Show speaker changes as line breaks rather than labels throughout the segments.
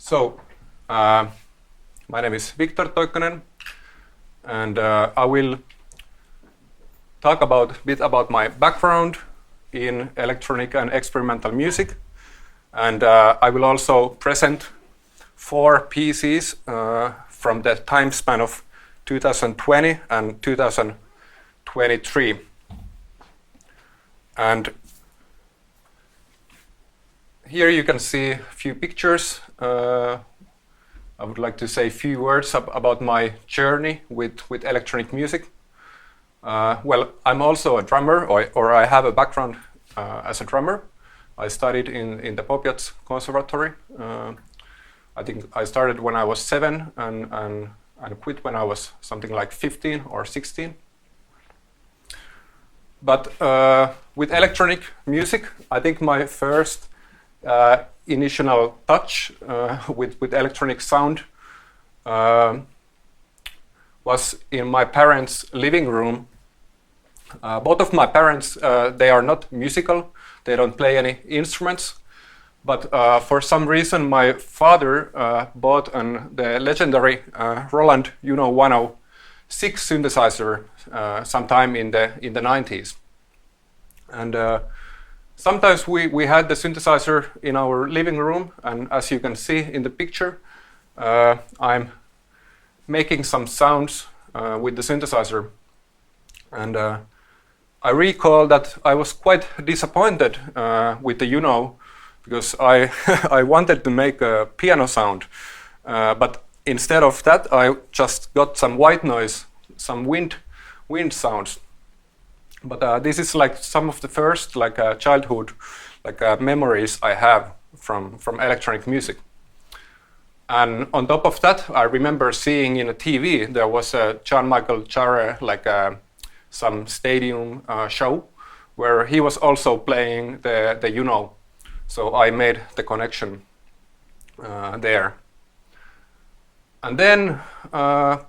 So, my name is Viktor Toikkanen, and I will talk a bit about my background in electronic and experimental music, and I will also present 4 pieces from the time span of 2020 and 2023. And here you can see a few pictures. I would like to say a few words about my journey with electronic music. Well, I'm also a drummer, or I have a background as a drummer. I studied in the Popiat's Conservatory. I think I started when I was 7 and quit when I was something like 15 or 16. But with electronic music, I think my first initial touch with electronic sound was in my parents' living room. Both of my parents, they are not musical, they don't play any instruments, but for some reason my father bought the legendary Roland 106 synthesizer sometime in the 90s. And sometimes we had the synthesizer in our living room, and as you can see in the picture, I'm making some sounds with the synthesizer. And I recall that I was quite disappointed with the because I wanted to make a piano sound, but instead of that I just got some white noise, some wind sounds. But this is like some of the first childhood memories I have from electronic music. And on top of that, I remember seeing in a TV there was a Jean-Michel Jarre some stadium show where he was also playing the So I made the connection there. And then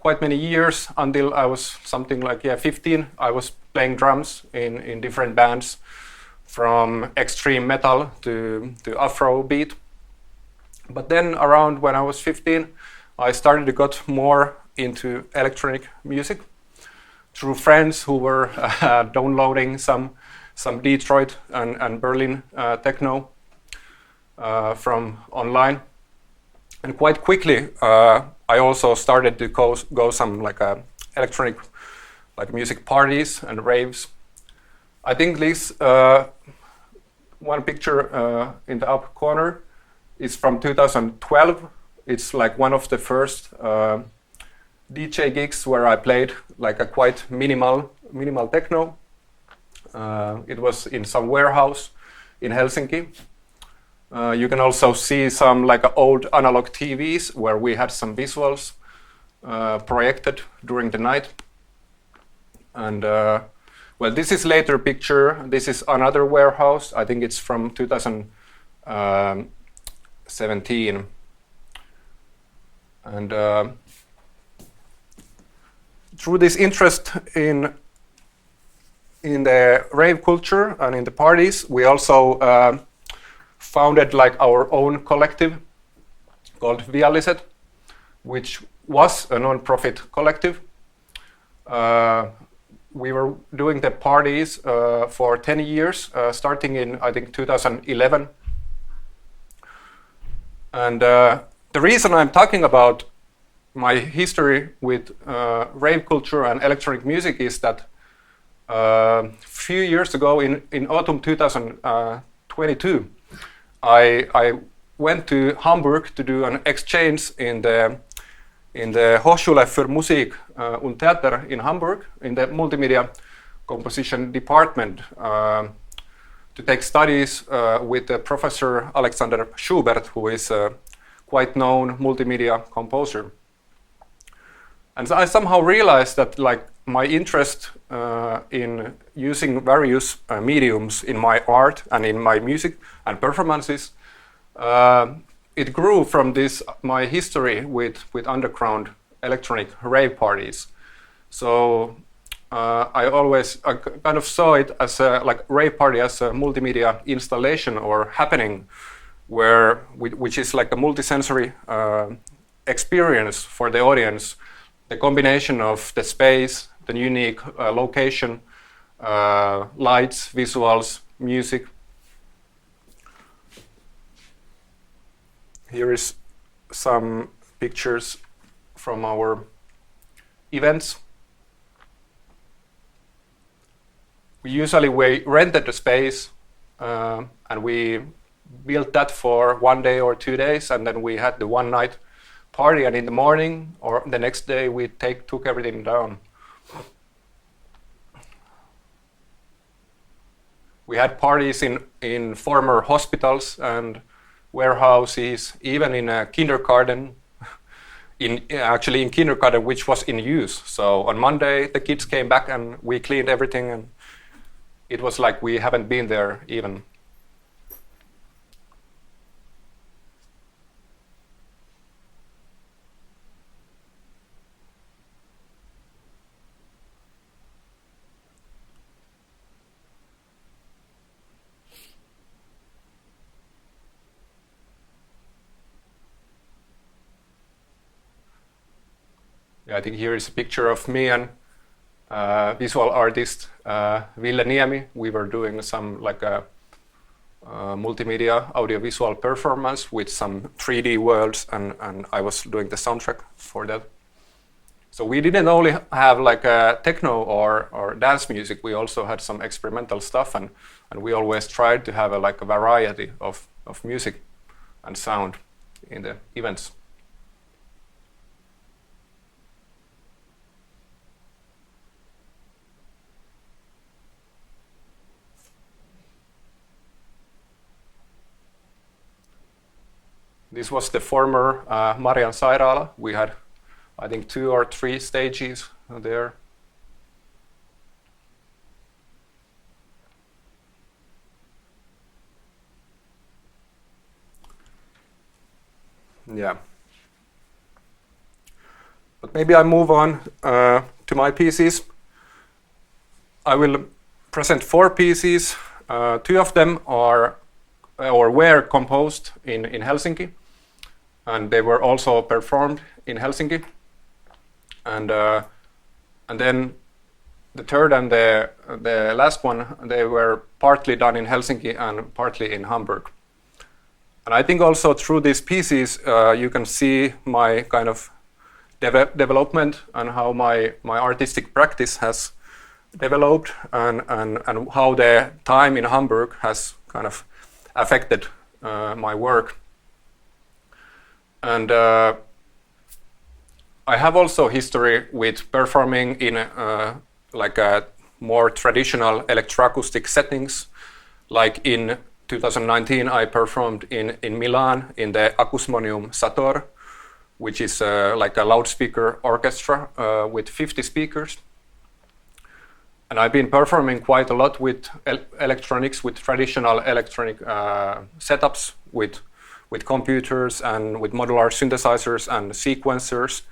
quite many years until I was something like 15, I was playing drums in different bands, from extreme metal to Afrobeat. But then around when I was 15, I started to get more into electronic music through friends who were downloading some Detroit and Berlin techno from online. And quite quickly, I also started to go some electronic music parties and raves. I think this one picture in the upper corner is from 2012. It's like one of the first DJ gigs where I played a quite minimal techno. It was in some warehouse in Helsinki. You can also see some old analog TVs where we had some visuals projected during the night. And well, this is later picture. This is another warehouse. I think it's from 2017. And through this interest in the rave culture and in the parties, we also founded our own collective called Vialliset, which was a non-profit collective. We were doing the parties for 10 years, starting in, I think, 2011. And the reason I'm talking about my history with rave culture and electronic music is that a few years ago, in autumn 2022, I went to Hamburg to do an exchange in the Hochschule für Musik und Theater in Hamburg, in the Multimedia composition department, to take studies with Professor Alexander Schubert, who is a quite known multimedia composer. And so I somehow realized that my interest in using various mediums in my art and in my music and performances, it grew from my history with underground electronic rave parties. So I kind of saw it as a rave party as a multimedia installation or happening which is like a multisensory experience for the audience. The combination of the space, the unique location, lights, visuals, music. Here is some pictures from our events. We usually rented the space and we built that for 1 day or 2 days, and then we had the one night party, and in the morning or the next day we took everything down. We had parties in former hospitals and warehouses, even in a kindergarten, actually in kindergarten, which was in use. So on Monday the kids came back and we cleaned everything, and it was like we haven't been there even. Yeah, I think here is a picture of me and visual artist Ville Niemi. We were doing some like a multimedia audiovisual performance with some 3D worlds, and I was doing the soundtrack for that. So we didn't only have like a techno or dance music, we also had some experimental stuff, and we always tried to have like a variety of music and sound in the events. This was the former Marian Sairaala. We had, I think, 2 or 3 stages there. Yeah. But maybe I move on to my pieces. I will present 4 pieces. 2 of them are or were composed in Helsinki, and they were also performed in Helsinki. And then the third and the last one, they were partly done in Helsinki and partly in Hamburg. And I think also through these pieces you can see my kind of development and how my artistic practice has developed, and how the time in Hamburg has kind of affected my work. And I have also history with performing in like a more traditional electroacoustic settings. Like in 2019 I performed in Milan in the Acousmonium Sator, which is like a loudspeaker orchestra with 50 speakers. And I've been performing quite a lot with electronics, with traditional electronic setups, with computers and with modular synthesizers and sequencers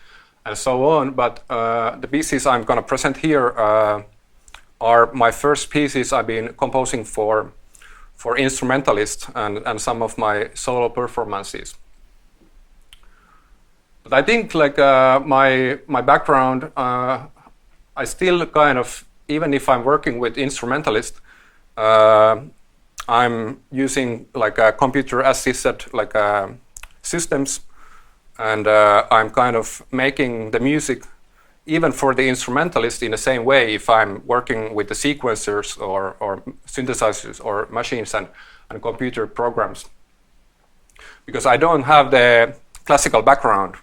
and so on. But the pieces I'm going to present here are my first pieces I've been composing for instrumentalists and some of my solo performances. But I think like my background, I still kind of, even if I'm working with instrumentalists, I'm using like a computer-assisted like systems, and I'm kind of making the music even for the instrumentalist in the same way if I'm working with the sequencers or synthesizers or machines and computer programs. Because I don't have the classical background.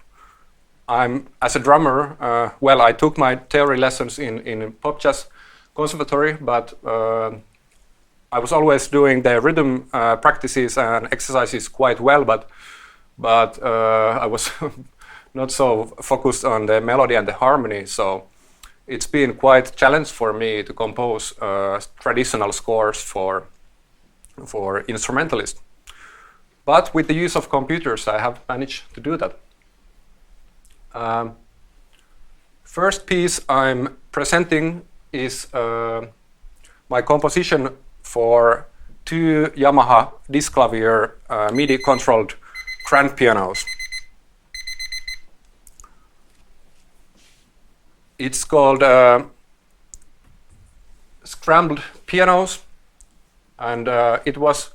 As a drummer, well, I took my theory lessons in pop jazz conservatory, but I was always doing the rhythm practices and exercises quite well, but I was not so focused on the melody and the harmony. So it's been quite a challenge for me to compose traditional scores for instrumentalists. But with the use of computers, I have managed to do that. First piece I'm presenting is my composition for two Yamaha Disklavier MIDI-controlled grand pianos. It's called Scrambled Pianos, and it was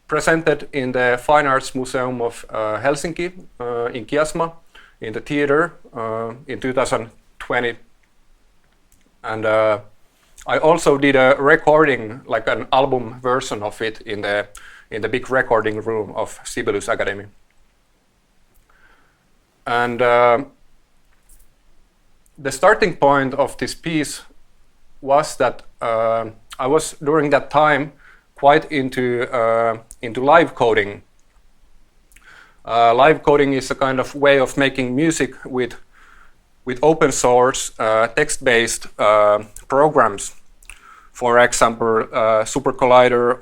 presented in the Fine Arts Museum of Helsinki in Kiasma, in the theater in 2020. And I also did a recording, like an album version of it in the big recording room of Sibelius Academy. And the starting point of this piece was that I was during that time quite into live coding. Live coding is a kind of way of making music with open source text-based programs. For example, Super Collider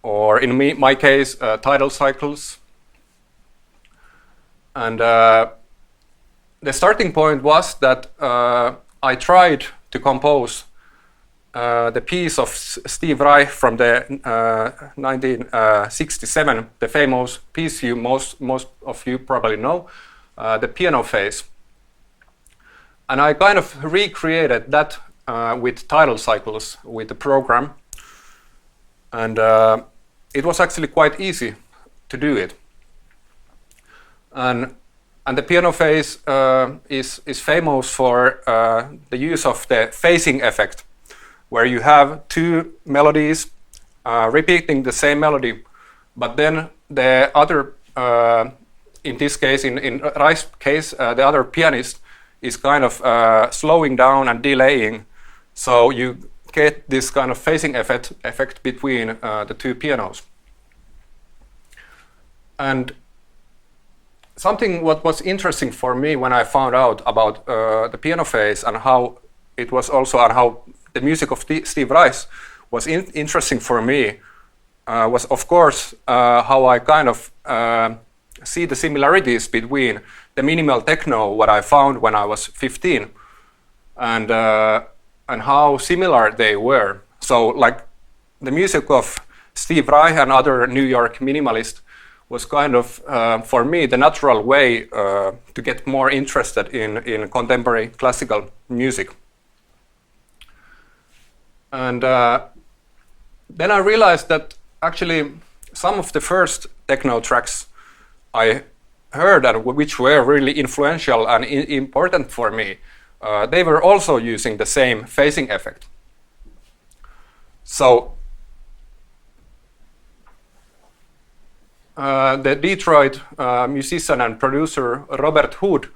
or in my case, TidalCycles. And the starting point was that I tried to compose the piece of Steve Reich from the 1967, the famous piece most of you probably know, the piano phase. And I kind of recreated that with TidalCycles, with the program. And it was actually quite easy to do it. And the piano phase is famous for the use of the phasing effect, where you have two melodies repeating the same melody, but then the other, in this case, in Reich's case, the other pianist is kind of slowing down and delaying, so you get this kind of phasing effect between the two pianos. And something what was interesting for me when I found out about the piano phase and how it was also, and how the music of Steve Reich was interesting for me, was of course how I kind of see the similarities between the minimal techno what I found when I was 15 and how similar they were. So like the music of Steve Reich and other New York minimalists was kind of, for me, the natural way to get more interested in contemporary classical music. And then I realized that actually some of the first techno tracks I heard and which were really influential and important for me, they were also using the same phasing effect. So the Detroit musician and producer Robert Hood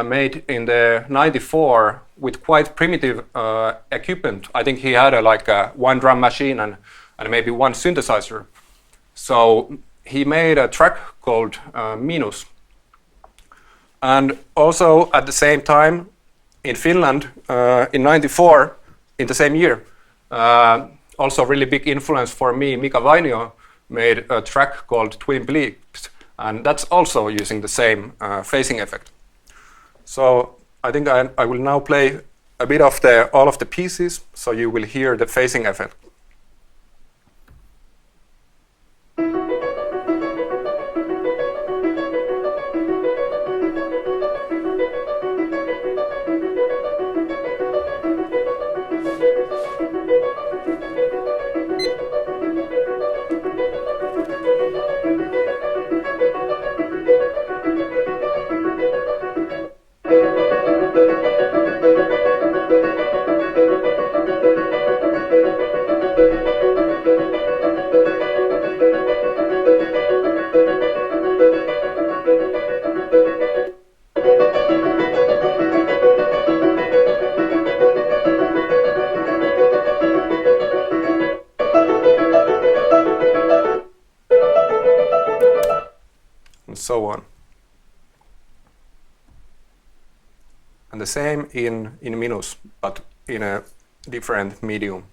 made in the '94 with quite primitive equipment. I think he had like one drum machine and maybe one synthesizer. So he made a track called Minus. And also at the same time in Finland in '94, in the same year, also really big influence for me, Mika Vainio made a track called Twin Bleebs, and that's also using the same phasing effect. So I think I will now play a bit of all of the pieces, so you will hear the phasing effect. So on. And the same in Minus, but in a different medium.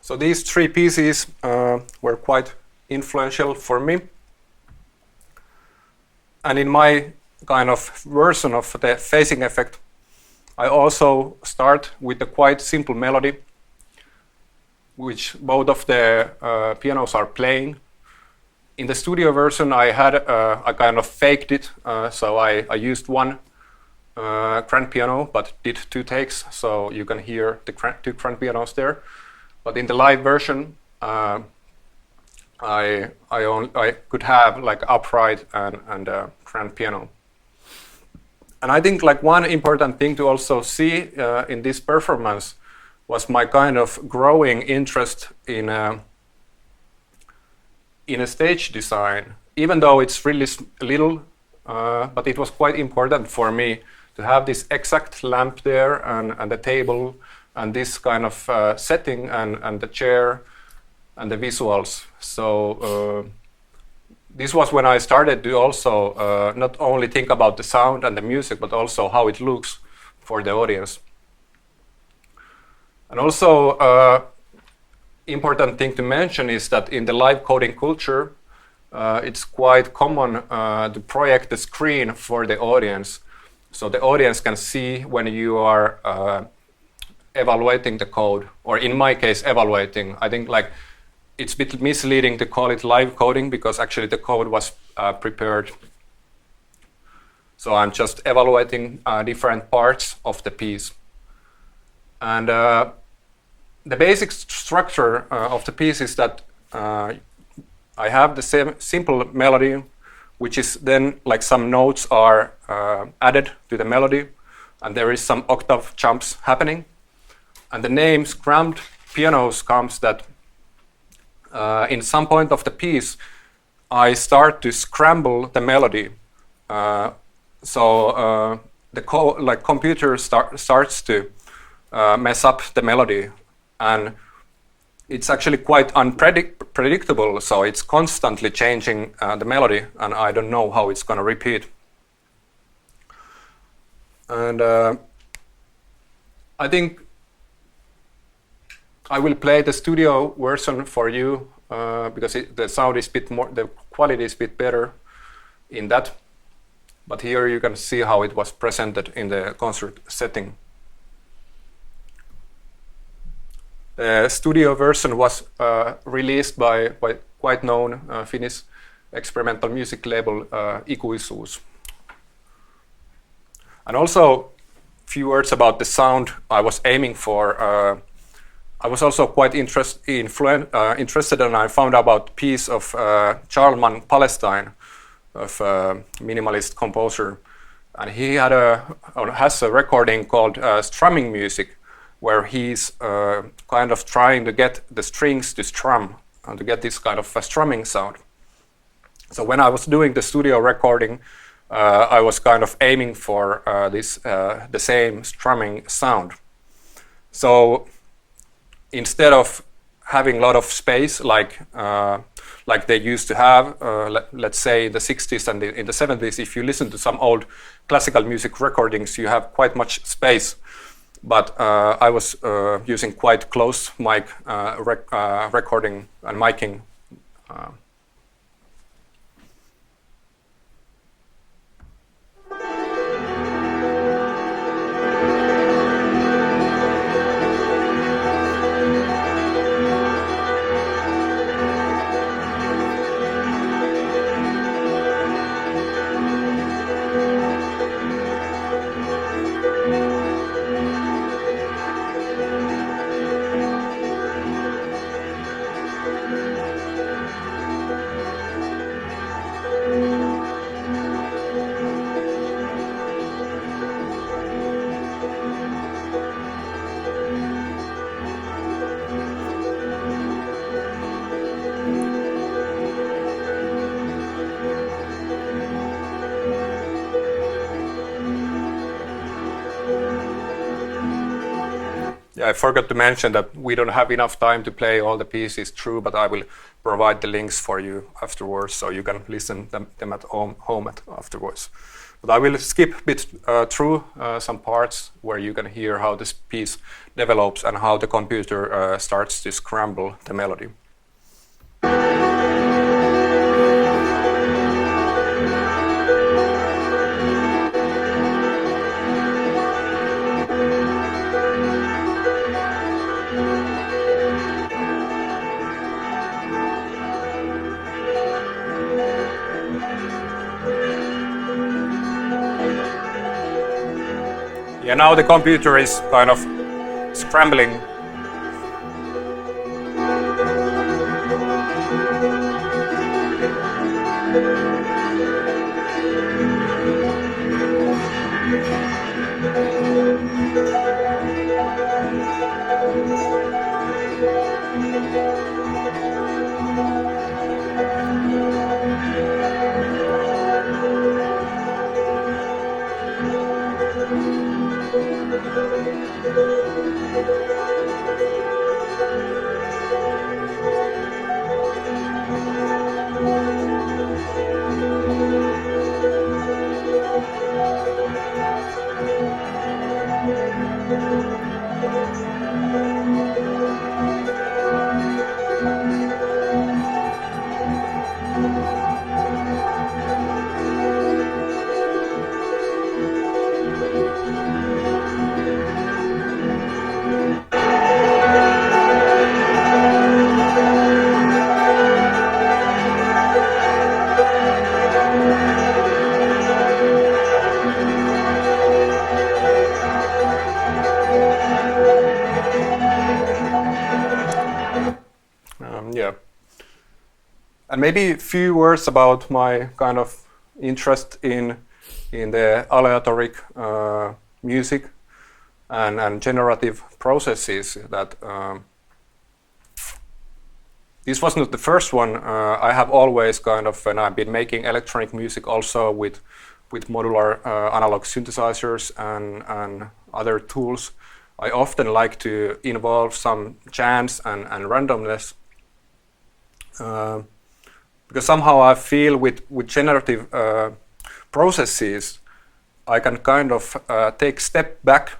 So these three pieces were quite influential for me. And in my kind of version of the phasing effect, I also start with a quite simple melody, which both of the pianos are playing. In the studio version, I kind of faked it, so I used one grand piano, but did 2 takes, so you can hear the 2 grand pianos there. But in the live version, I could have like upright and grand piano. And I think like one important thing to also see in this performance was my kind of growing interest in a stage design, even though it's really little, but it was quite important for me to have this exact lamp there and the table and this kind of setting and the chair and the visuals. So this was when I started to also not only think about the sound and the music, but also how it looks for the audience. And also important thing to mention is that in the live coding culture, it's quite common to project the screen for the audience. So the audience can see when you are evaluating the code, or in my case, evaluating. I think like it's a bit misleading to call it live coding because actually the code was prepared. So I'm just evaluating different parts of the piece. And the basic structure of the piece is that I have the same simple melody, which is then like some notes are added to the melody, and there is some octave jumps happening. And the name Scrambled Pianos comes that in some point of the piece, I start to scramble the melody. So the computer starts to mess up the melody, and it's actually quite unpredictable. So it's constantly changing the melody, and I don't know how it's going to repeat. And I think I will play the studio version for you because the sound is a bit more, the quality is a bit better in that. But here you can see how it was presented in the concert setting. The studio version was released by quite known Finnish experimental music label Ikuisuus. And also, a few words about the sound I was aiming for. I was also quite interested and I found out a piece of Charlemagne Palestine, of a minimalist composer. And he has a recording called Strumming Music, where he's kind of trying to get the strings to strum and to get this kind of a strumming sound. So when I was doing the studio recording, I was kind of aiming for the same strumming sound. So instead of having a lot of space like they used to have, let's say in the 60s and in the 70s, if you listen to some old classical music recordings, you have quite much space. But I was using quite close mic recording and miking. Yeah, I forgot to mention that we don't have enough time to play all the pieces through, but I will provide the links for you afterwards, so you can listen them at home afterwards. But I will skip a bit through some parts where you can hear how this piece develops and how the computer starts to scramble the melody. Yeah, now the computer is kind of scrambling. Yeah. And maybe a few words about my kind of interest in the aleatoric music and generative processes. That this was not the first one. I have always kind of, and I've been making electronic music also with modular analog synthesizers and other tools. I often like to involve some chance and randomness. Because somehow I feel with generative processes, I can kind of take step back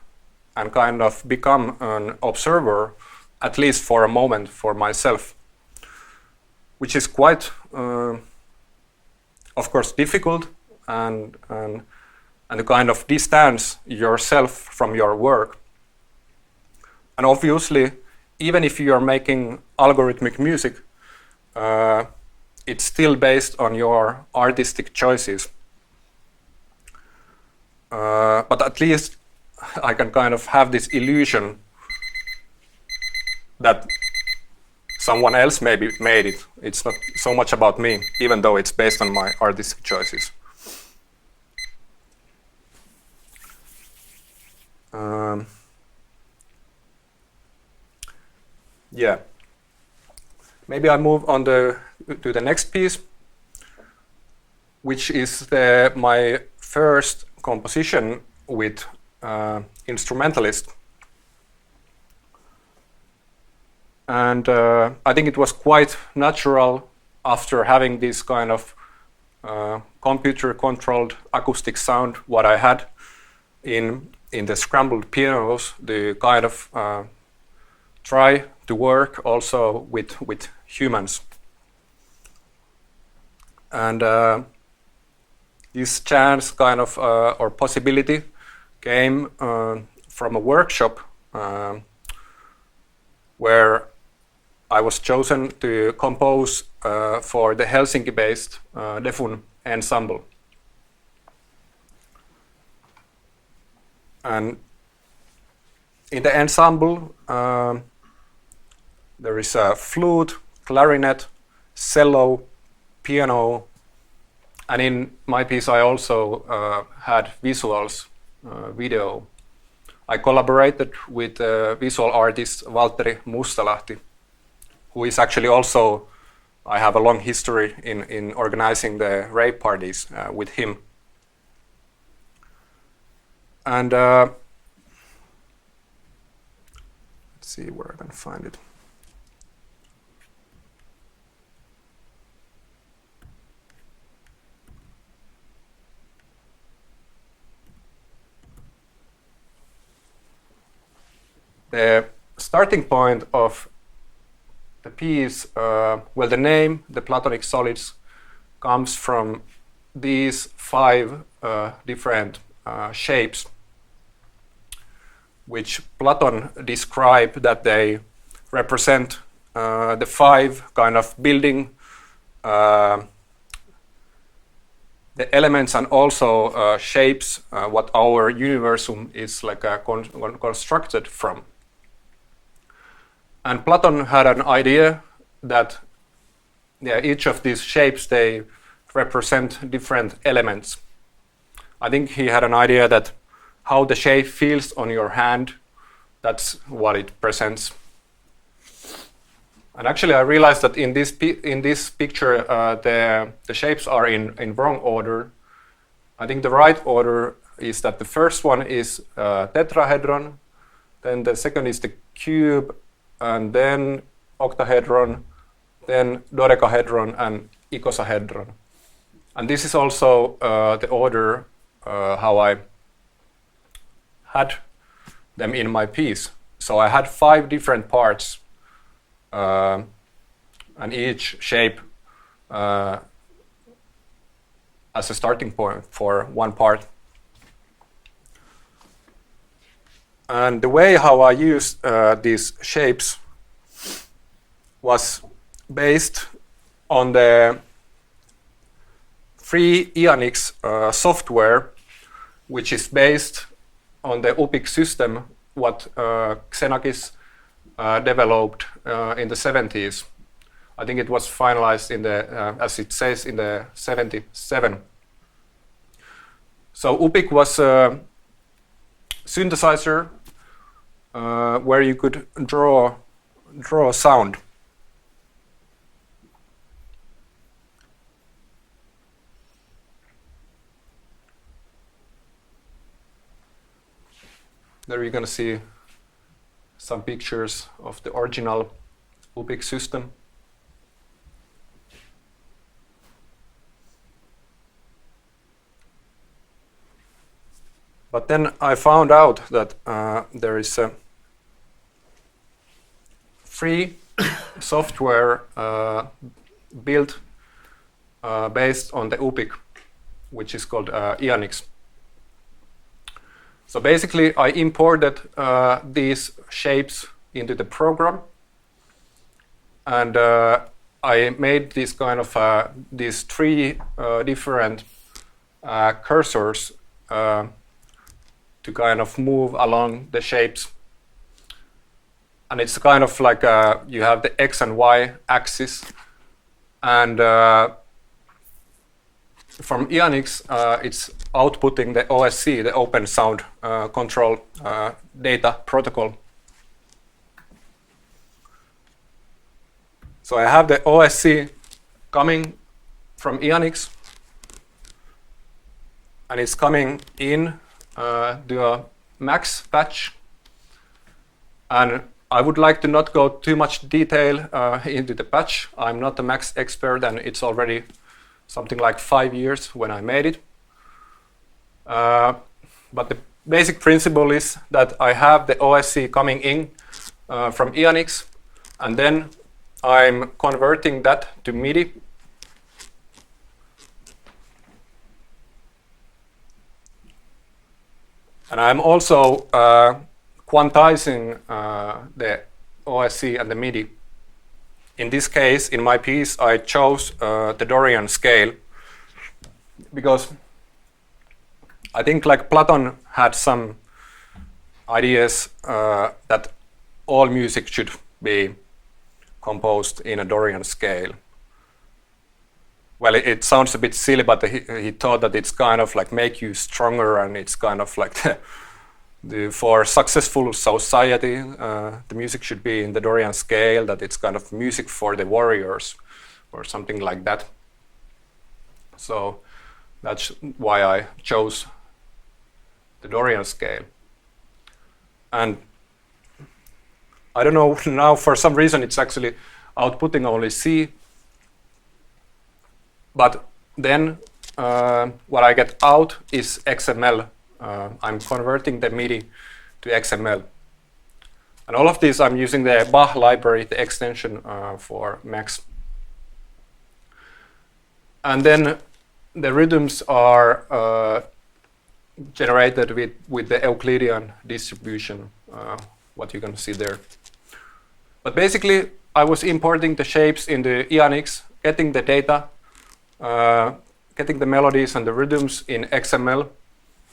and kind of become an observer, at least for a moment, for myself, which is quite, of course, difficult and to kind of distance yourself from your work. And obviously, even if you are making algorithmic music, it's still based on your artistic choices. But at least I can kind of have this illusion that someone else maybe made it. It's not so much about me, even though it's based on my artistic choices. Yeah. Maybe I move on to the next piece, which is my first composition with instrumentalist. And I think it was quite natural after having this kind of computer-controlled acoustic sound, what I had in the Scrambled Pianos, the kind of try to work also with humans. And this chance kind of or possibility came from a workshop where I was chosen to compose for the Helsinki-based Defunensemble. And in the ensemble, there is a flute, clarinet, cello, piano, and in my piece I also had visuals, video. I collaborated with visual artist Valtteri Mustalahti, who is actually also, I have a long history in organizing the rave parties with him. And let's see where I can find it. The starting point of the piece, well, the name, the Platonic solids, comes from these 5 different shapes, which Platon described that they represent the 5 kind of building the elements and also shapes what our universum is like constructed from. And Platon had an idea that each of these shapes, they represent different elements. I think he had an idea that how the shape feels on your hand, that's what it presents. And actually I realized that in this picture the shapes are in wrong order. I think the right order is that the first one is tetrahedron, then the second is the cube, and then octahedron, then dodecahedron and icosahedron. And this is also the order how I had them in my piece. So I had 5 different parts, and each shape as a starting point for one part. And the way how I used these shapes was based on the free Ianix software, which is based on the UPIC system what Xenakis developed in the 70s. I think it was finalized in the, as it says, in the 77. So UPIC was a synthesizer where you could draw sound. There you're going to see some pictures of the original UPIC system. But then I found out that there is a free software built based on the UPIC, which is called Ianix. So basically I imported these shapes into the program, and I made this kind of these 3 different cursors to kind of move along the shapes. And it's kind of like you have the X and Y axis, and from Ianix it's outputting the OSC, the Open Sound Control Data Protocol. So I have the OSC coming from Ianix, and it's coming in to a max patch. And I would like to not go too much detail into the patch. I'm not a max expert, and it's already something like 5 years when I made it. But the basic principle is that I have the OSC coming in from Ianix, and then I'm converting that to MIDI. And I'm also quantizing the OSC and the MIDI. In this case, in my piece, I chose the Dorian scale because I think like Platon had some ideas that all music should be composed in a Dorian scale. Well, it sounds a bit silly, but he thought that it's kind of like make you stronger, and it's kind of like for successful society, the music should be in the Dorian scale, that it's kind of music for the warriors or something like that. So that's why I chose the Dorian scale. And I don't know, now for some reason it's actually outputting only C. But then what I get out is XML. I'm converting the MIDI to XML. And all of these I'm using the Bach library, the extension for Max. And then the rhythms are generated with the Euclidean distribution, what you can see there. But basically, I was importing the shapes in the Ianix, getting the data, getting the melodies and the rhythms in XML,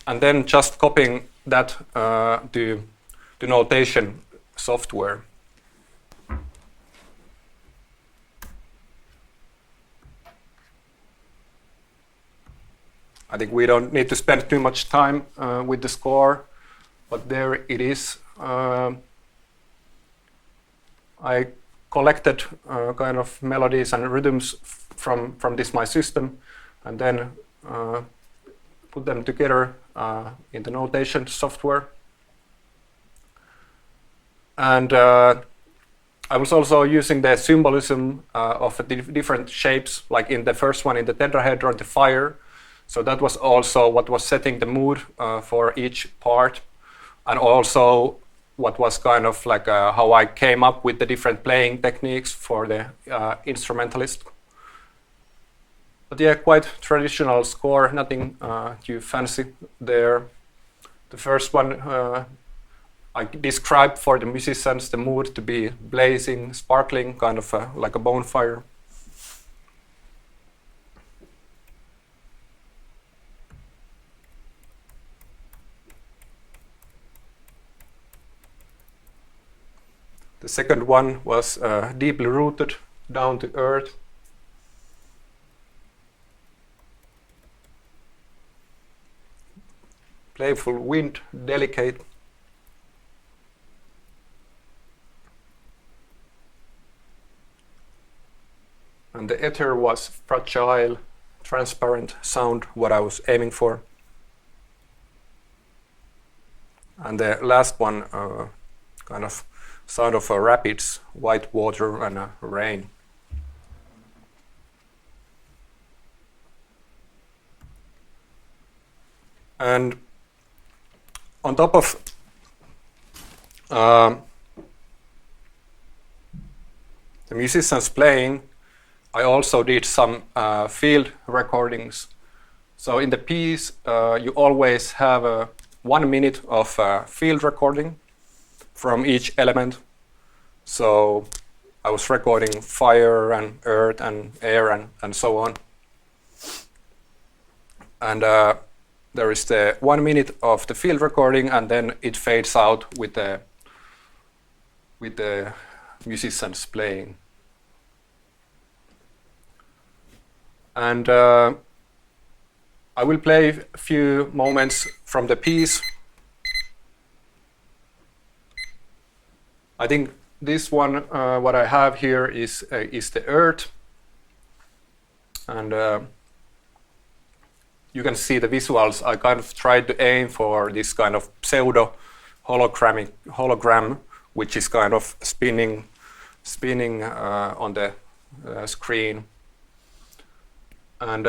and then just copying that to notation software. I think we don't need to spend too much time with the score, but there it is. I collected kind of melodies and rhythms from this my system, and then put them together in the notation software. And I was also using the symbolism of the different shapes, like in the first one in the tetrahedron, the fire. So that was also what was setting the mood for each part, and also what was kind of like how I came up with the different playing techniques for the instrumentalist. But yeah, quite traditional score, nothing too fancy there. The first one I described for the musicians the mood to be blazing, sparkling, kind of like a bonfire. The second one was deeply rooted, down to earth. Playful wind, delicate. And the ether was fragile, transparent sound, what I was aiming for. And the last one, kind of sound of rapids, white water and rain. And on top of the musicians playing, I also did some field recordings. So in the piece, you always have 1 minute of field recording from each element. So I was recording fire and earth and air and so on. And there is the 1 minute of the field recording, and then it fades out with the musicians playing. And I will play a few moments from the piece. I think this one, what I have here is the earth, and you can see the visuals. I kind of tried to aim for this kind of pseudo hologram, which is kind of spinning on the screen, and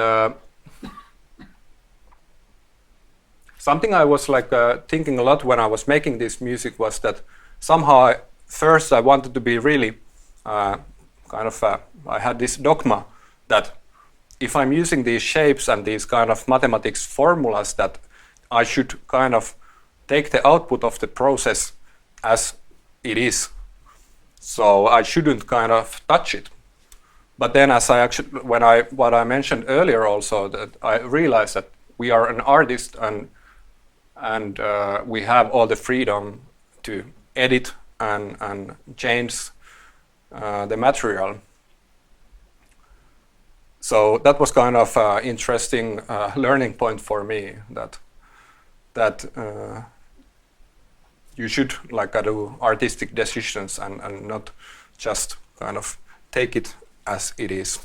something I was like thinking a lot when I was making this music was that somehow first I wanted to be really I had this dogma that if I'm using these shapes and these kind of mathematics formulas, that I should kind of take the output of the process as it is. So I shouldn't kind of touch it. But then as I actually, what I mentioned earlier also, that I realized that we are an artist and we have all the freedom to edit and change the material. So that was kind of an interesting learning point for me, that you should like do artistic decisions and not just kind of take it as it is.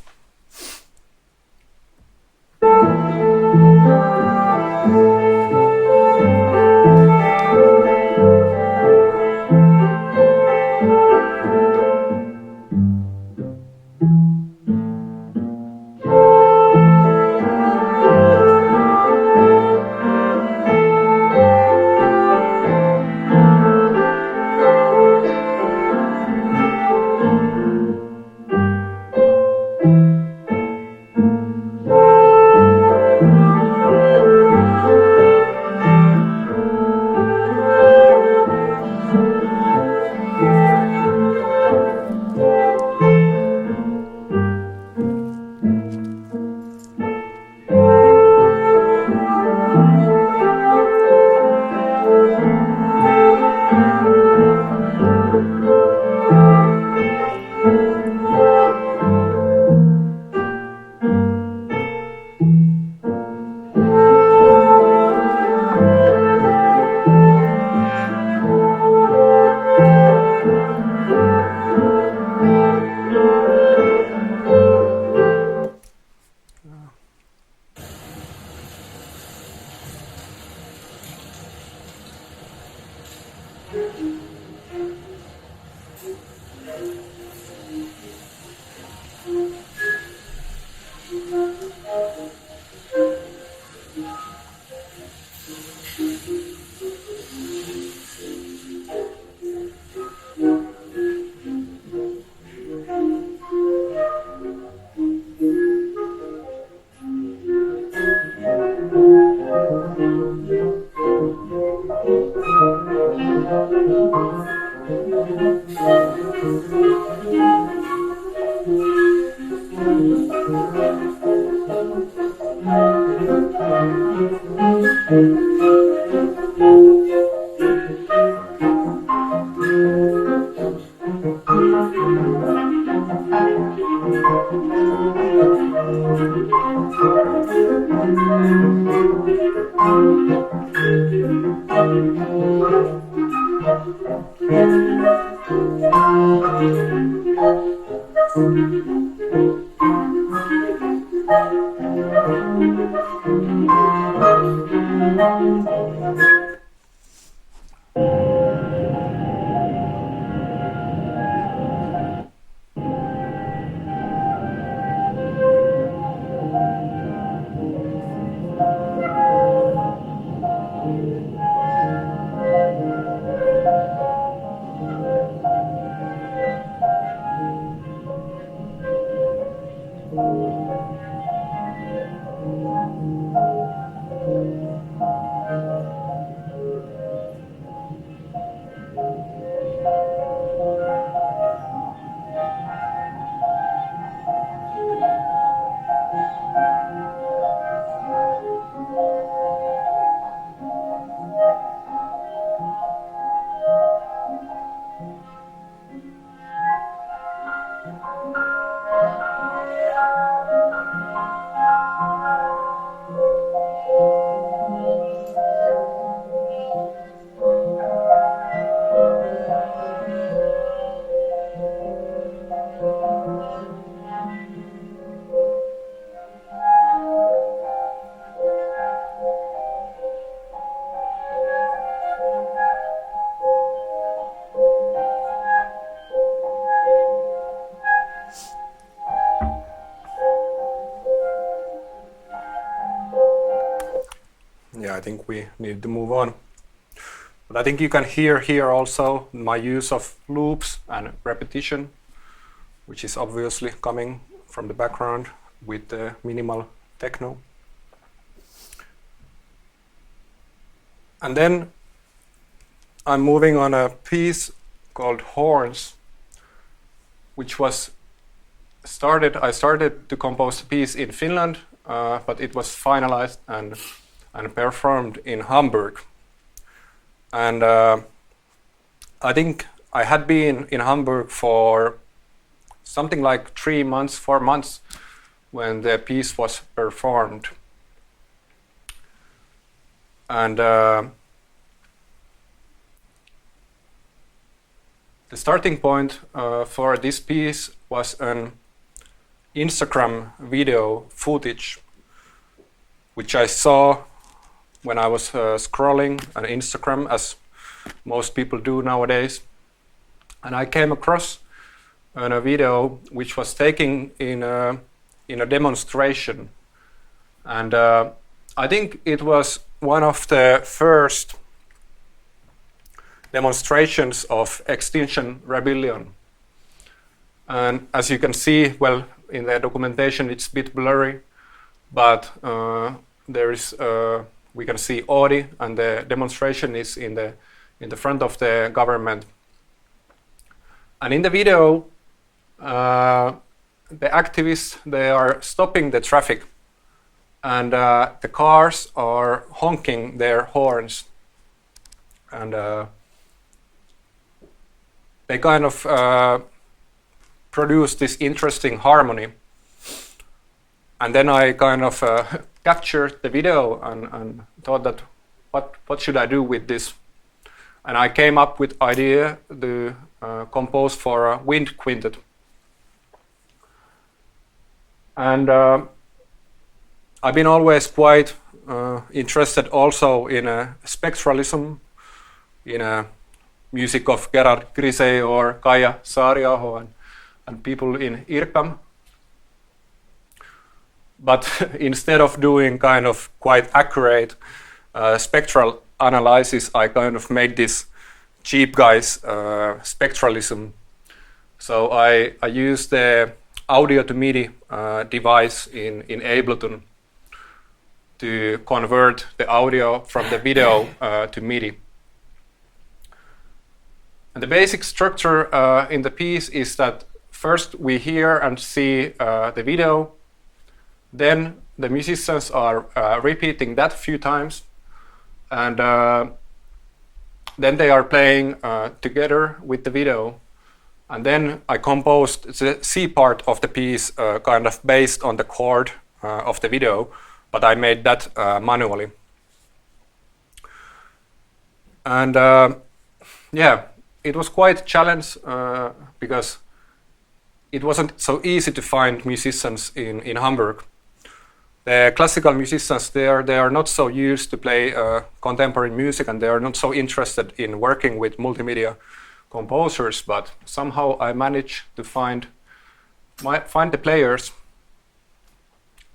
Yeah, I think we need to move on. But I think you can hear here also my use of loops and repetition, which is obviously coming from the background with the minimal techno. And then I'm moving on a piece called Horns, which was I started to compose a piece in Finland, but it was finalized and performed in Hamburg. And I think I had been in Hamburg for something like 3 months, 4 months when the piece was performed. And the starting point for this piece was an Instagram video footage, which I saw when I was scrolling on Instagram, as most people do nowadays. And I came across a video which was taken in a demonstration. And I think it was one of the first demonstrations of Extinction Rebellion. And as you can see, well, in the documentation it's a bit blurry, but there is we can see Audi, and the demonstration is in the front of the government. And in the video, the activists, they are stopping the traffic, and the cars are honking their horns, and they kind of produce this interesting harmony. And then I kind of captured the video and thought that what should I do with this? And I came up with idea to compose for a wind quintet. And I've been always quite interested also in spectralism, in music of Gerard Grisey or Kaija Saariaho and people in IRCAM. But instead of doing kind of quite accurate spectral analysis, I kind of made this cheap guy's spectralism. So I used the audio to MIDI device in Ableton to convert the audio from the video to MIDI. And the basic structure in the piece is that first we hear and see the video. Then the musicians are repeating that a few times, and then they are playing together with the video. And then I composed the C part of the piece kind of based on the chord of the video, but I made that manually. And yeah, it was quite a challenge because it wasn't so easy to find musicians in Hamburg. The classical musicians there, they are not so used to play contemporary music, and they are not so interested in working with multimedia composers, but somehow I managed to find the players,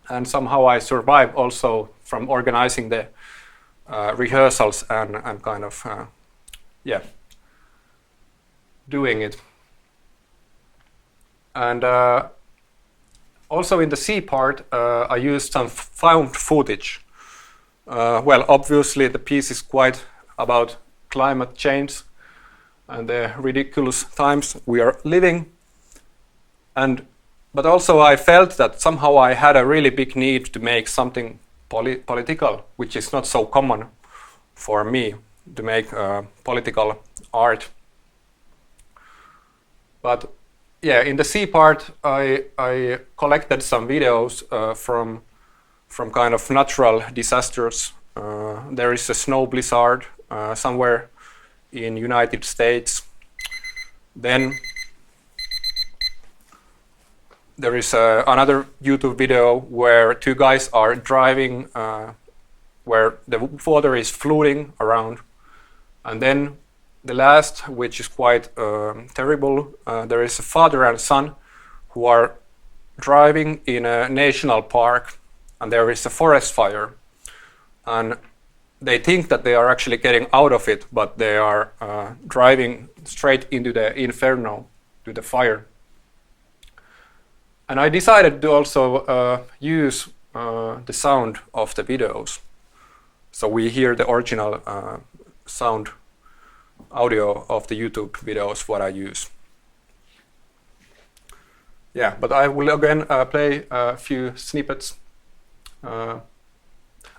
and somehow I survived also from organizing the rehearsals and kind of yeah, doing it. And also in the C part I used some found footage. Well, obviously the piece is quite about climate change and the ridiculous times we are living, but also I felt that somehow I had a really big need to make something political, which is not so common for me to make political art. But yeah, in the C part I collected some videos from kind of natural disasters. There is a snow blizzard somewhere in United States. Then there is another YouTube video where two guys are driving where the water is flooding around. And then the last, which is quite terrible, there is a father and son who are driving in a national park, and there is a forest fire. And they think that they are actually getting out of it, but they are driving straight into the inferno, to the fire. And I decided to also use the sound of the videos. So we hear the original sound audio of the YouTube videos, what I use. Yeah, but I will again play a few snippets.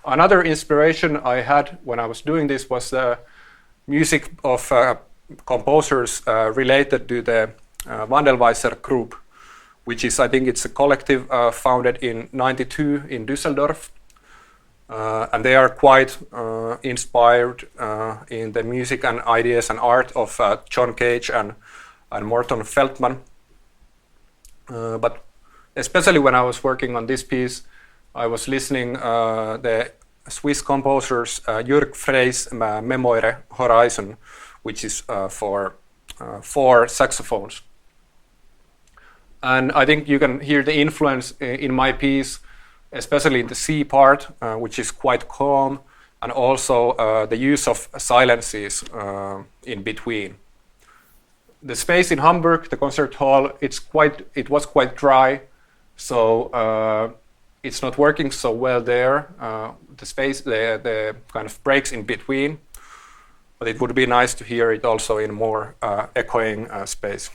Another inspiration I had when I was doing this was the music of composers related to the Wandelweiser group, which is, I think it's a collective founded in '92 in Düsseldorf. And they are quite inspired in the music and ideas and art of John Cage and Morton Feldman. But especially when I was working on this piece, I was listening the Swiss composers Jürg Frey's Memoire Horizon, which is for 4 saxophones. And I think you can hear the influence in my piece, especially in the C part, which is quite calm, and also the use of silences in between. The space in Hamburg, the concert hall, it was quite dry, so it's not working so well there. The space, the kind of breaks in between, but it would be nice to hear it also in more echoing space.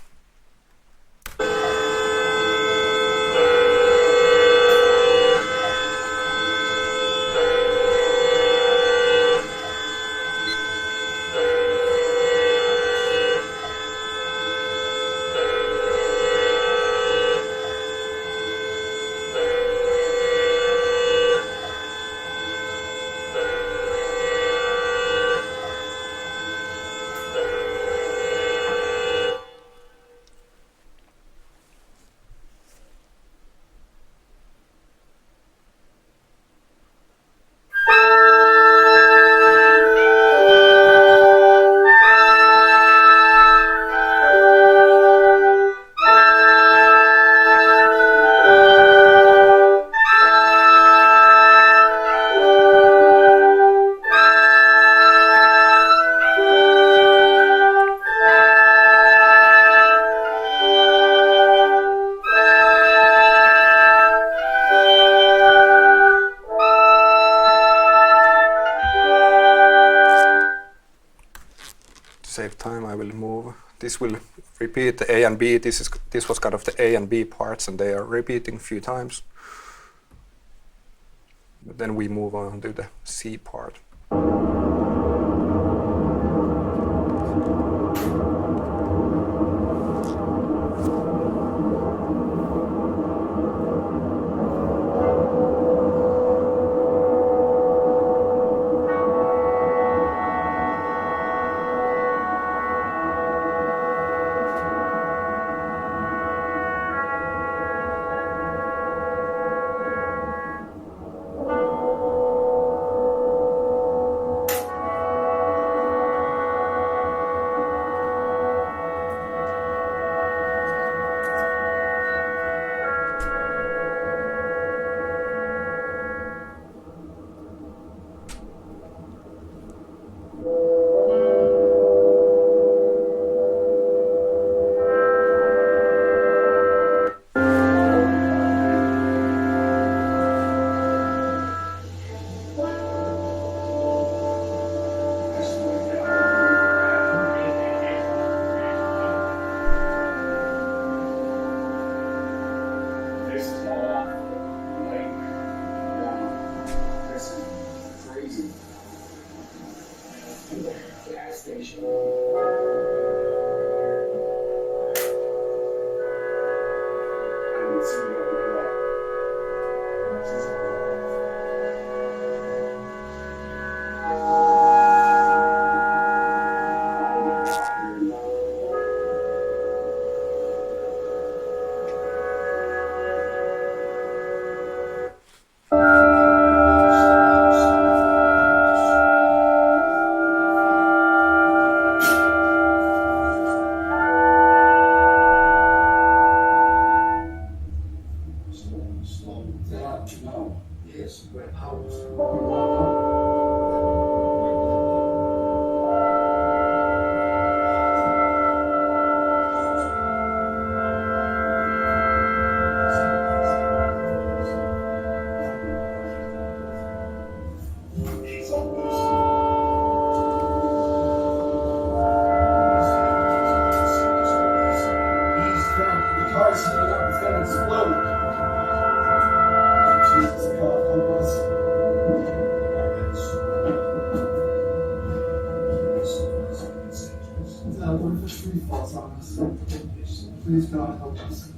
Save time, I will move. This will repeat the A and B. This was kind of the A and B parts, and they are repeating a few times. But then we move on to the C part.
Please God help us.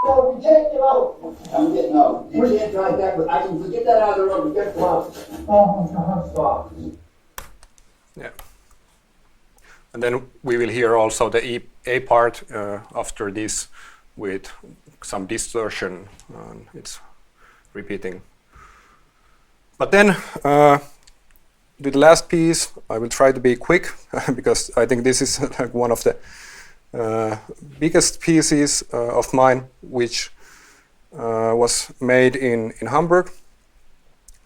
No, we can't get out. I'm getting out. You can't drive back, but I can get that out of the road. We got to come out. Oh, stop.
Yeah. And then we will hear also the A part after this with some distortion. It's repeating. But then the last piece, I will try to be quick because I think this is like one of the biggest pieces of mine, which was made in Hamburg.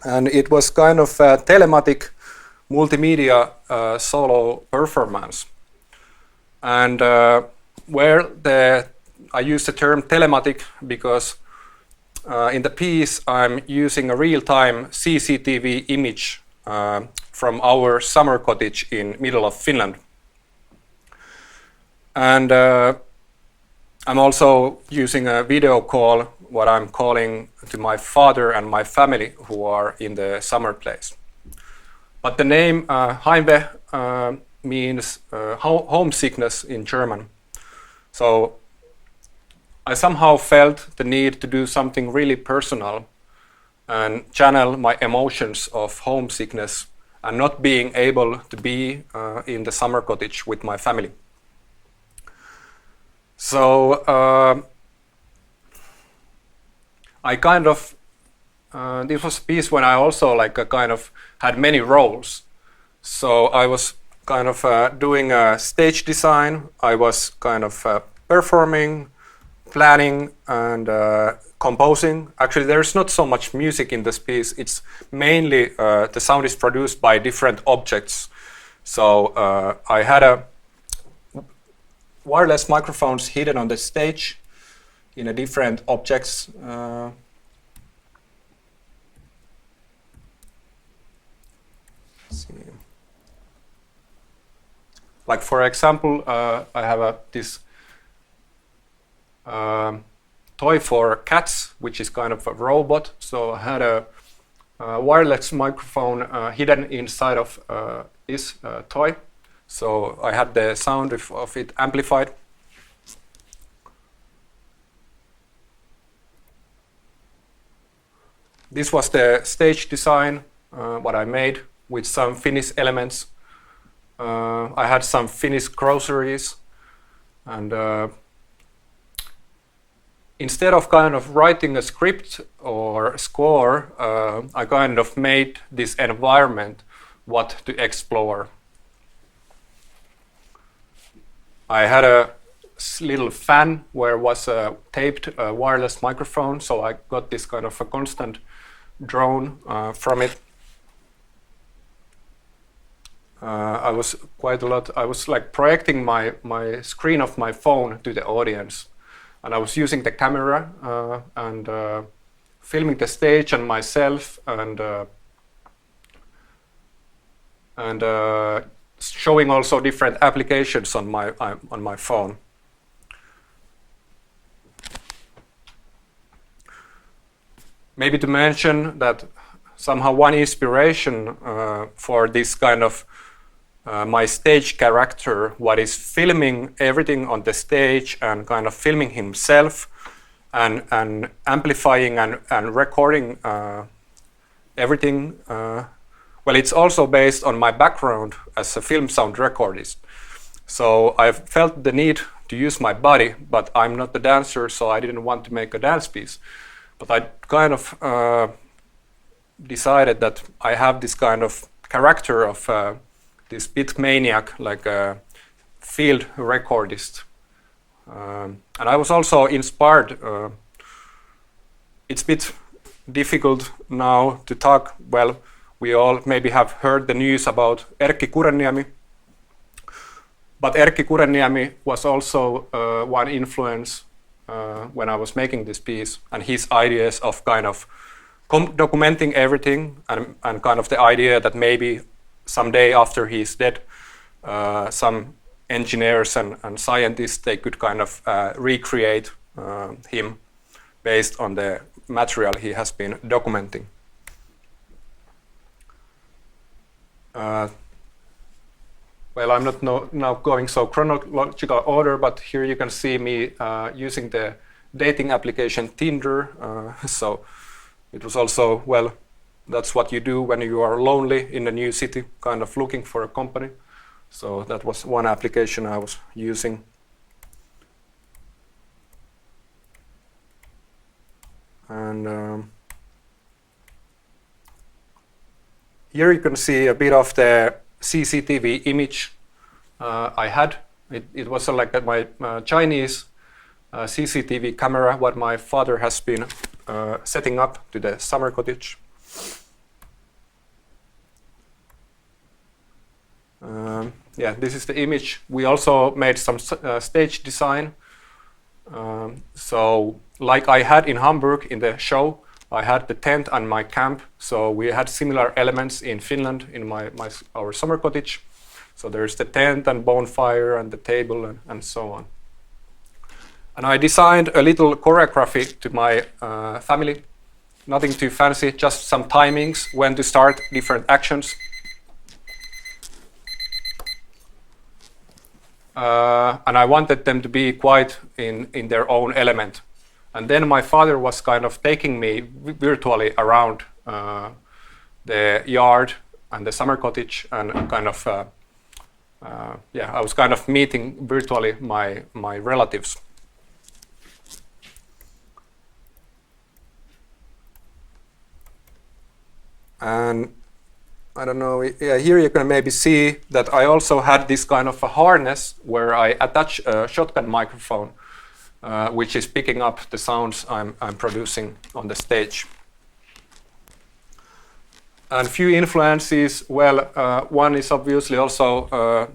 And it was kind of a Telematic multimedia solo performance. And I use the term Telematic because in the piece I'm using a real-time CCTV image from our summer cottage in middle of Finland. And I'm also using a video call, what I'm calling to my father and my family who are in the summer place. But the name Heimweh means homesickness in German. So I somehow felt the need to do something really personal and channel my emotions of homesickness and not being able to be in the summer cottage with my family. So I kind of, this was a piece when I also kind of had many roles. So I was kind of doing a stage design, I was kind of performing, planning and composing. Actually, there's not so much music in this piece. It's mainly the sound is produced by different objects. So I had a wireless microphones hidden on the stage in a different objects. Let's see. Like for example, I have this toy for cats, which is kind of a robot. So I had a wireless microphone hidden inside of this toy. So I had the sound of it amplified. This was the stage design, what I made with some Finnish elements. I had some Finnish groceries, and instead of kind of writing a script or score, I kind of made this environment what to explore. I had a little fan where was a taped wireless microphone, so I got this kind of a constant drone from it. I was quite a lot, I was like projecting my screen of my phone to the audience. And I was using the camera and filming the stage and myself and showing also different applications on my phone. Maybe to mention that somehow one inspiration for this kind of my stage character, what is filming everything on the stage and kind of filming himself and amplifying and recording everything. Well, it's also based on my background as a film sound recordist. So I felt the need to use my body, but I'm not a dancer, so I didn't want to make a dance piece. But I kind of decided that I have this kind of character of this bit maniac, like a field recordist. And I was also inspired. It's a bit difficult now to talk. Well, we all maybe have heard the news about Erkki Kurenniemi. But Erkki Kurenniemi was also one influence when I was making this piece, and his ideas of kind of documenting everything and kind of the idea that maybe someday after he's dead, some engineers and scientists, they could kind of recreate him based on the material he has been documenting. Well, I'm not now going so chronological order, but here you can see me using the dating application Tinder. So it was also, well, that's what you do when you are lonely in a new city, kind of looking for a company. So that was one application I was using. And here you can see a bit of the CCTV image I had. It was like my Chinese CCTV camera, what my father has been setting up to the summer cottage. Yeah, this is the image. We also made some stage design. So like I had in Hamburg in the show, I had the tent and my camp. So we had similar elements in Finland in our summer cottage. So there's the tent and bonfire and the table and so on. And I designed a little choreography to my family. Nothing too fancy, just some timings, when to start different actions. And I wanted them to be quite in their own element. And then my father was kind of taking me virtually around the yard and the summer cottage, and kind of, yeah, I was kind of meeting virtually my relatives. And I don't know, yeah, here you can maybe see that I also had this kind of a harness where I attach a shotgun microphone, which is picking up the sounds I'm producing on the stage. And few influences, well, one is obviously also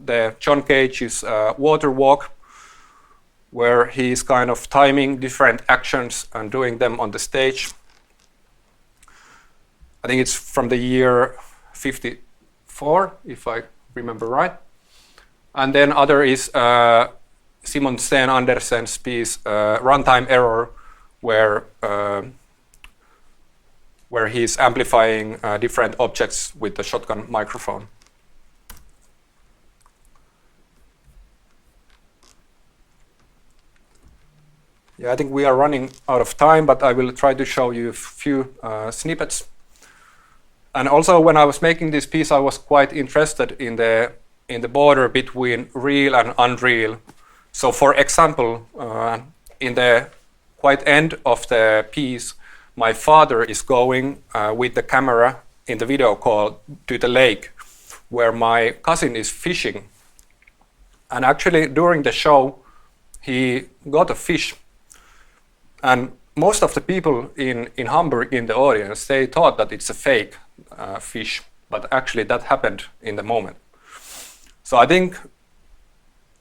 the John Cage's Water Walk, where he's kind of timing different actions and doing them on the stage. I think it's from the year 54, if I remember right. And then other is Simon Sten Andersen's piece, Runtime Error, where he's amplifying different objects with the shotgun microphone. Yeah, I think we are running out of time, but I will try to show you a few snippets. And also, when I was making this piece, I was quite interested in the border between real and unreal. So, for example, in the quite end of the piece, my father is going with the camera in the video call to the lake, where my cousin is fishing. And actually, during the show, he got a fish. And most of the people in Hamburg in the audience, they thought that it's a fake fish, but actually that happened in the moment. So I think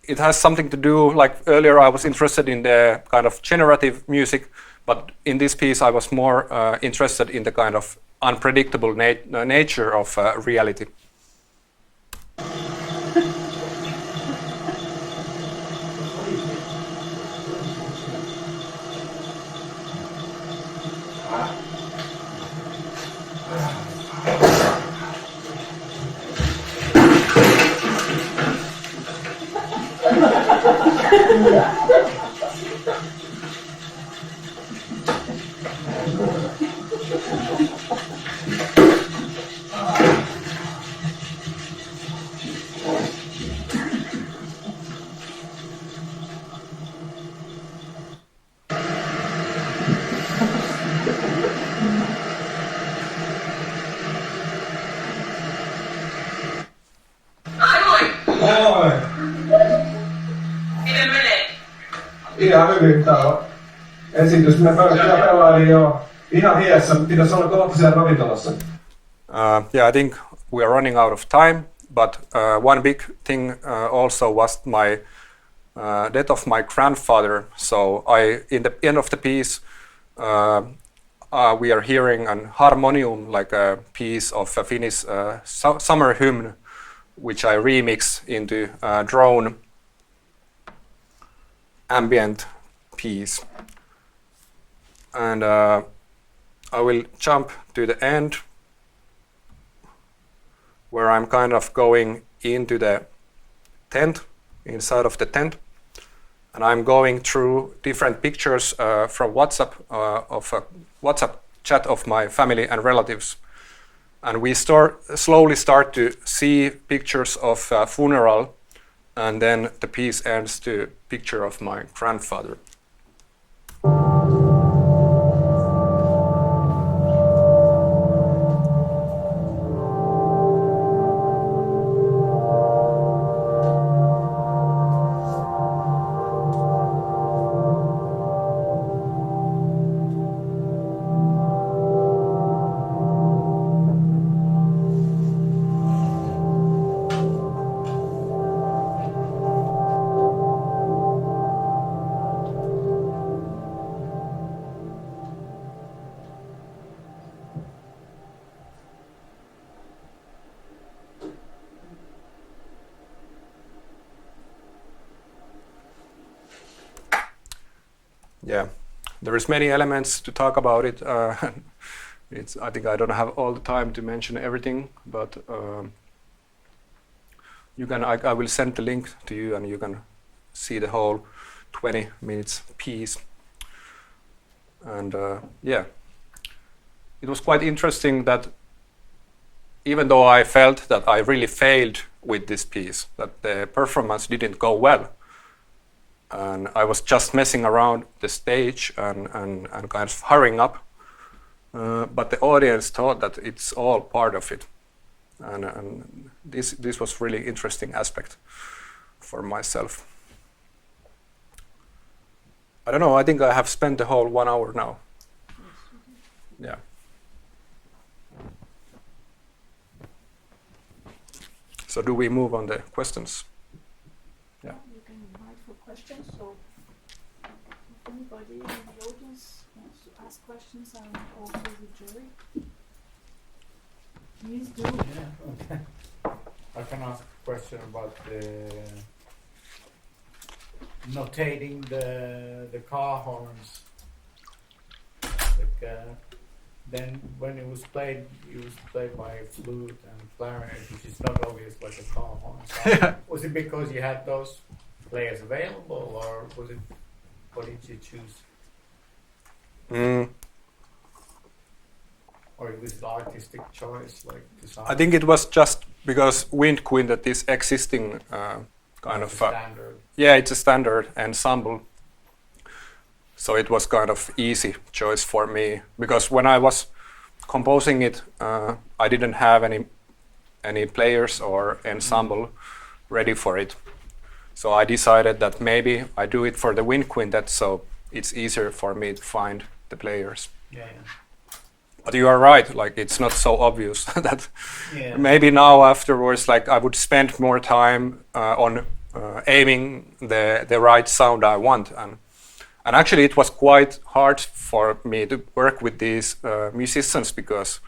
it has something to do, like earlier I was interested in the kind of generative music, but in this piece I was more interested in the kind of unpredictable nature of reality.
Moi!
Miten menee?
Ihan hyvin täällä esitys. Me pelailin jo ihan hiessä, pitäisi olla kohta siellä ravintolassa.
Yeah, I think we are running out of time, but one big thing also was my death of my grandfather. So in the end of the piece, we are hearing an harmonium, like a piece of a Finnish summer hymn, which I remix into a drone ambient piece. And I will jump to the end, where I'm kind of going into the tent, inside of the tent, and I'm going through different pictures from WhatsApp, of a WhatsApp chat of my family and relatives. And we slowly start to see pictures of a funeral, and then the piece ends to a picture of my grandfather. Yeah, there is many elements to talk about it. I think I don't have all the time to mention everything, but you can. I will send the link to you, and you can see the whole 20 minutes piece. And yeah, it was quite interesting that even though I felt that I really failed with this piece, that the performance didn't go well. And I was just messing around the stage and kind of hurrying up. But the audience thought that it's all part of it. And this was really interesting aspect for myself. I don't know, I think I have spent the whole 1 hour now. Yeah. So do we move on the questions? Yeah.
You can invite for questions, so if anybody in the audience wants to ask questions and also the jury, please do.
Yeah, okay. I can ask a question about the notating the car horns. Like, then when it was played by flute and clarinet, which is not obvious like a car horn. So was it because you had those players available, or was it, what did you choose? Or it was the artistic choice, like design?
I think it was just because wind quintet is existing kind of
standard.
Yeah, it's a standard ensemble. So it was kind of easy choice for me, because when I was composing it, I didn't have any players or ensemble ready for it. So I decided that maybe I do it for the wind quintet, so it's easier for me to find the players.
Yeah.
But you are right, like it's not so obvious that maybe now afterwards, like I would spend more time on aiming the right sound I want. And actually it was quite hard for me to work with these musicians, because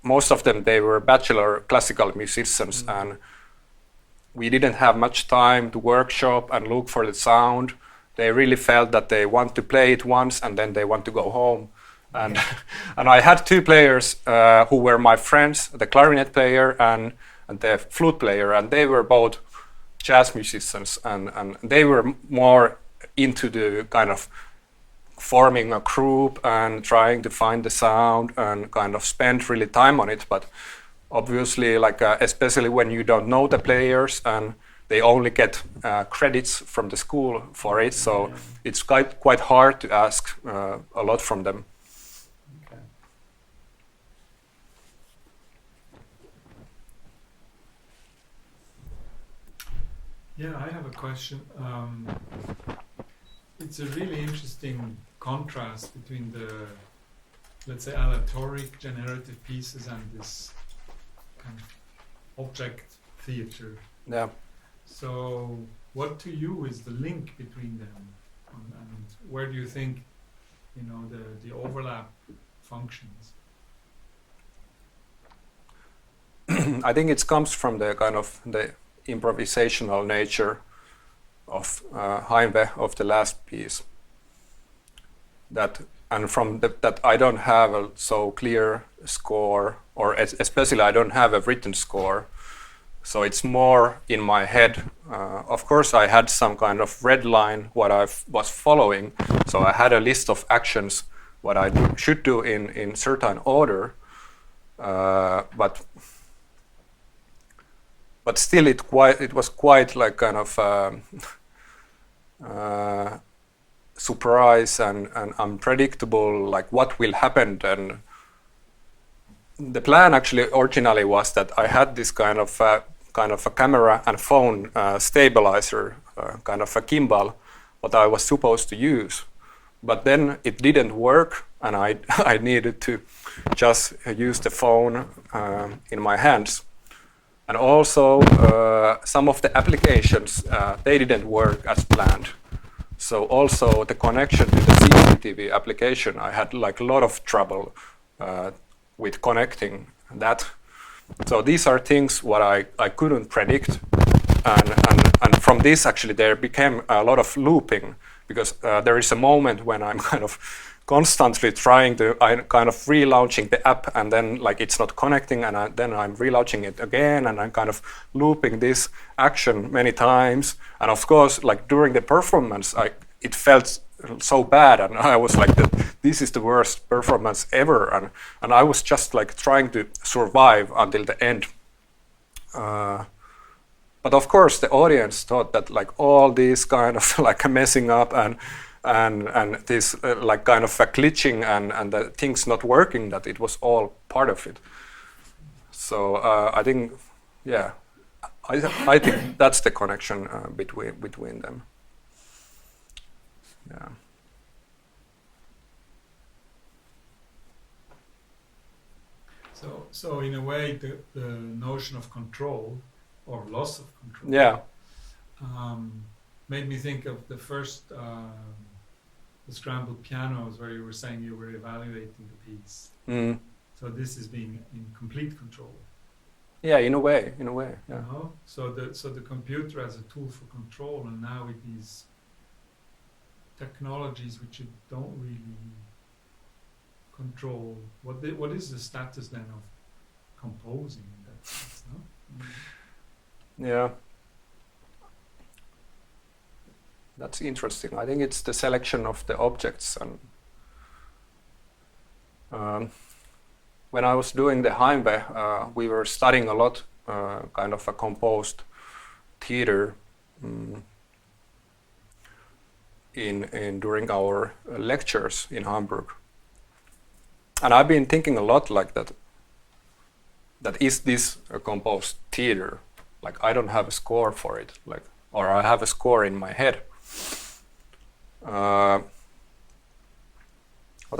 most of them were bachelor classical musicians, and we didn't have much time to workshop and look for the sound. They really felt that they want to play it once and then they want to go home. And and I had two players who were my friends, the clarinet player and the flute player, and they were both jazz musicians, and they were more into the kind of forming a group and trying to find the sound and kind of spend really time on it. But obviously, like especially when you don't know the players and they only get credits from the school for it, so it's quite hard to ask a lot from them.
Okay.
Yeah, I have a question. It's a really interesting contrast between the, let's say, aleatoric generative pieces and this kind of object theater.
Yeah.
So, what to you is the link between them, and where do you think, you know, the overlap functions?
I think it comes from the kind of the improvisational nature of Heimweh, of the last piece. And from that I don't have a so clear score, or especially I don't have a written score. So it's more in my head. Of course, I had some kind of red line what I was following. So I had a list of actions what I should do in certain order. But still, it was quite like kind of surprise and unpredictable, like what will happen. And the plan actually originally was that I had this kind of a camera and phone stabilizer, kind of a gimbal, what I was supposed to use. But then it didn't work, and I needed to just use the phone in my hands. And also some of the applications, they didn't work as planned. So also the connection to the CCTV application, I had like a lot of trouble with connecting that. So these are things what I couldn't predict, and from this actually there became a lot of looping, because there is a moment when I'm kind of constantly trying to, I'm kind of relaunching the app, and then like it's not connecting, and then I'm relaunching it again, and I'm kind of looping this action many times. And of course, like during the performance, it felt so bad, and I was like, this is the worst performance ever, and I was just like trying to survive until the end. But of course, the audience thought that like all these kind of like messing up and this like kind of a glitching and the things not working, that it was all part of it. So I think, yeah, I think that's the connection between them. Yeah.
So in a way, the notion of control or loss of control,
Yeah.
Made me think of the first the Scrambled Pianos, where you were saying you were evaluating the piece.
Mm.
So this is being in complete control.
Yeah, in a way, yeah.
You know? So the computer as a tool for control, and now with these technologies which you don't really control, what is the status then of composing in that sense, no?
Yeah. That's interesting. I think it's the selection of the objects, and when I was doing the Heimweh, we were studying a lot, kind of a composed theater during our lectures in Hamburg, and I've been thinking a lot like that. That is this a composed theater? Like I don't have a score for it, like, or I have a score in my head. But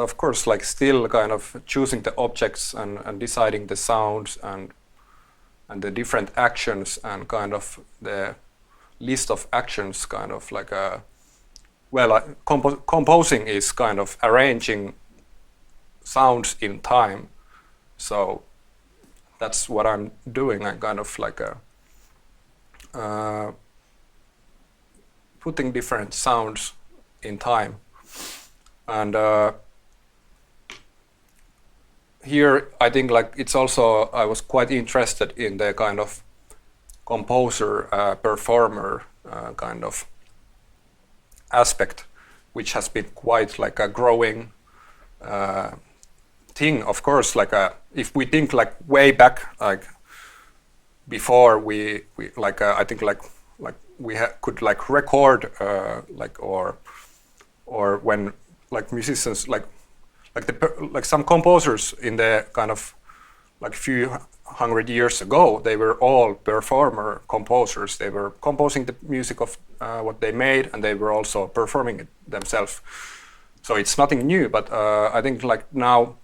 of course, like still kind of choosing the objects and deciding the sounds and the different actions and kind of the list of actions, kind of like composing is kind of arranging sounds in time. So that's what I'm doing. I'm kind of like putting different sounds in time, and here I think like it's also, I was quite interested in the kind of composer performer kind of aspect, which has been quite like a growing thing. Of course, like if we think like way back, like before we like I think like we could like record like or when like musicians like some composers in the kind of like few hundred years ago, they were all performer composers. They were composing the music of what they made, and they were also performing it themselves. So it's nothing new, but I think like now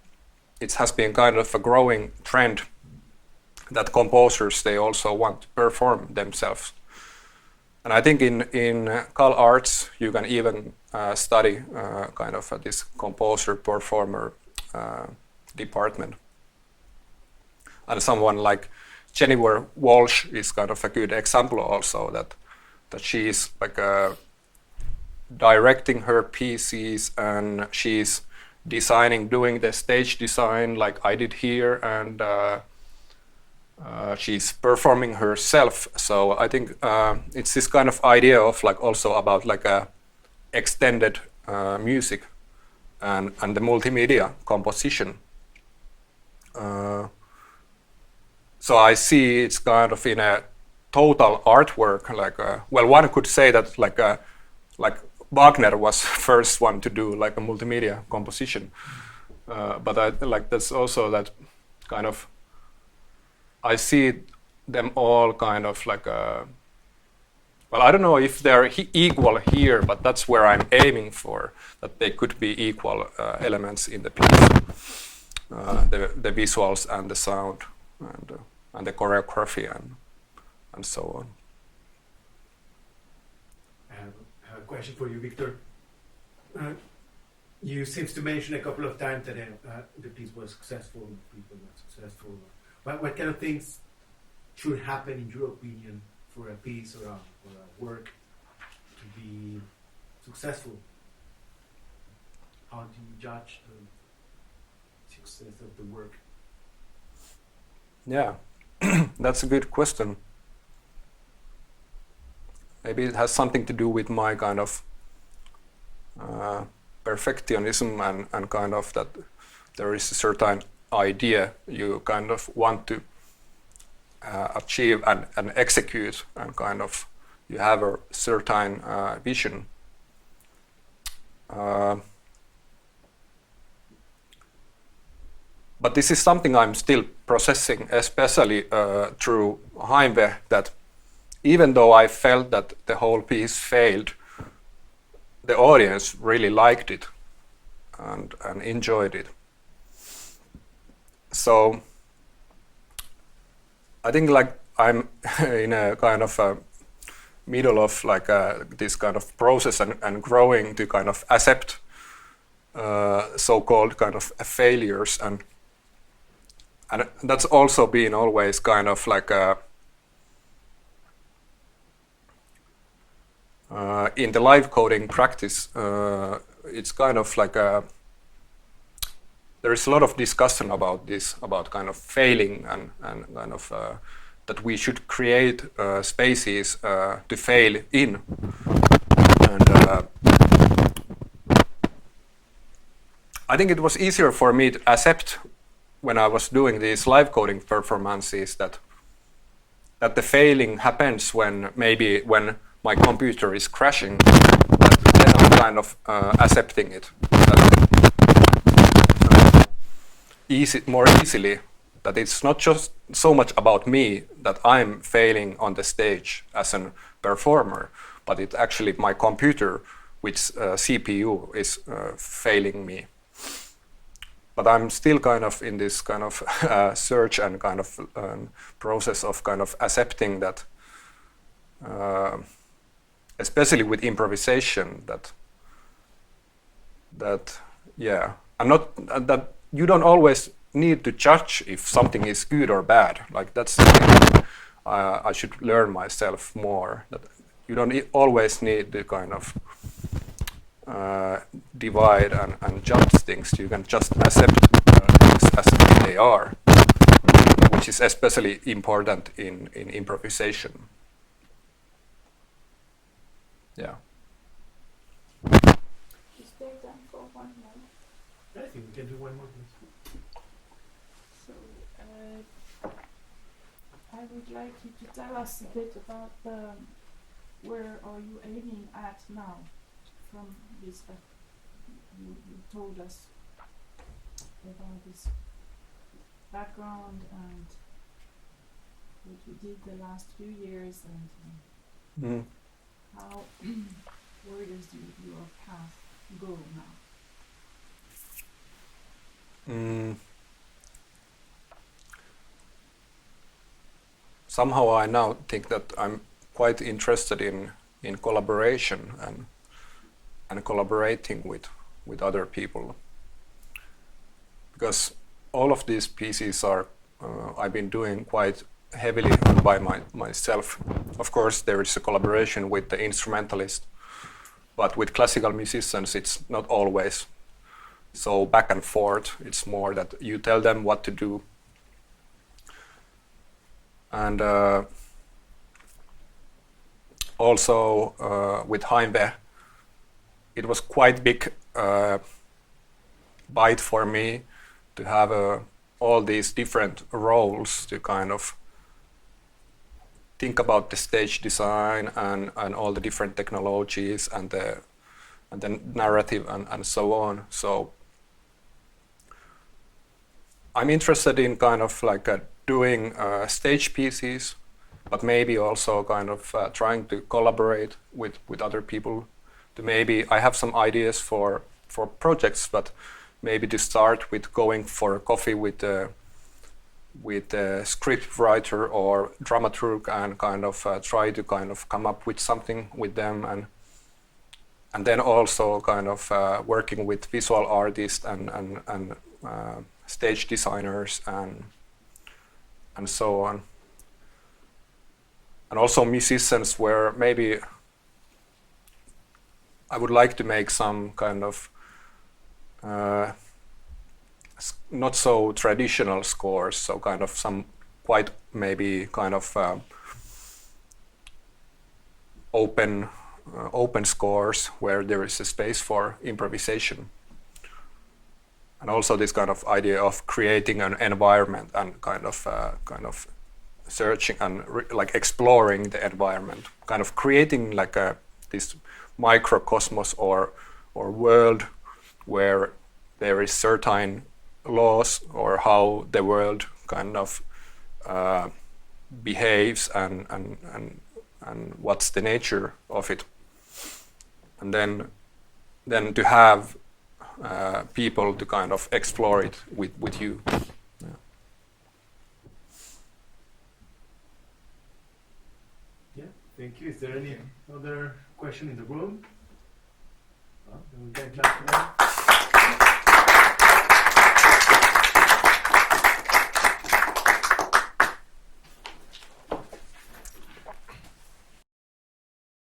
it has been kind of a growing trend that composers, they also want to perform themselves. And I think in Cal Arts you can even study kind of this composer performer department. And someone like Jennifer Walsh is kind of a good example also, that she's like directing her pieces, and she's doing the stage design like I did here, and she's performing herself. So I think it's this kind of idea of like also about like a extended music and the multimedia composition. So I see it's kind of in a total artwork. Like well, one could say that like Wagner was first one to do like a multimedia composition, but I like that's also that kind of. I see them all kind of like well, I don't know if they're equal here, but that's where I'm aiming for, that they could be equal elements in the piece, the visuals and the sound and the choreography and so on.
I have a question for you, Viktor. You seems to mention a couple of times that the piece was successful, people were successful. What kind of things should happen, in your opinion, for a piece or a work to be successful? How do you judge the success of the work?
Yeah, that's a good question. Maybe it has something to do with my kind of perfectionism and kind of that there is a certain idea you kind of want to achieve and execute, and kind of you have a certain vision. But this is something I'm still processing, especially through Heimweh, that even though I felt that the whole piece failed, the audience really liked it and enjoyed it. So I think like I'm in a kind of a middle of like this kind of process and growing to kind of accept so-called kind of failures, and that's also been always kind of like in the live coding practice, it's kind of like there is a lot of discussion about this, about kind of failing and kind of that we should create spaces to fail in. And I think it was easier for me to accept when I was doing these live coding performances that the failing happens when my computer is crashing, then I'm kind of accepting it more easily, that it's not just so much about me that I'm failing on the stage as a performer, but it's actually my computer, which CPU is failing me. But I'm still kind of in this kind of search and kind of process of kind of accepting that, especially with improvisation, that yeah, I'm not that you don't always need to judge if something is good or bad. Like that's something I should learn myself more. That you don't always need to kind of divide and judge things. You can just accept things as they are, which is especially important in improvisation. Yeah.
Is there time for one more?
I think we can do one more. Please.
So, I would like you to tell us a bit about where are you aiming at now from this you told us about this background and what you did the last few years and how where does your path go now?
Somehow I now think that I'm quite interested in collaboration and collaborating with other people, because all of these pieces are I've been doing quite heavily by myself. Of course, there is a collaboration with the instrumentalist, but with classical musicians, it's not always so back and forth. It's more that you tell them what to do. And also with Heimweh, it was quite big bite for me to have all these different roles to kind of think about the stage design and all the different technologies and the narrative and so on. So I'm interested in kind of like doing stage pieces, but maybe also kind of trying to collaborate with other people. To maybe I have some ideas for projects, but maybe to start with going for a coffee with a script writer or dramaturg and kind of try to kind of come up with something with them, and then also kind of working with visual artists and stage designers and so on. And also musicians, where maybe I would like to make some kind of not so traditional scores, so kind of some quite maybe kind of open scores where there is a space for improvisation. And also this kind of idea of creating an environment and kind of searching and like exploring the environment, kind of creating like this microcosmos or world where there is certain laws or how the world kind of behaves and what's the nature of it, and then to have people to kind of explore it with you. Yeah.
Yeah, thank you. Is there any other question in the room? Then we can clap for them.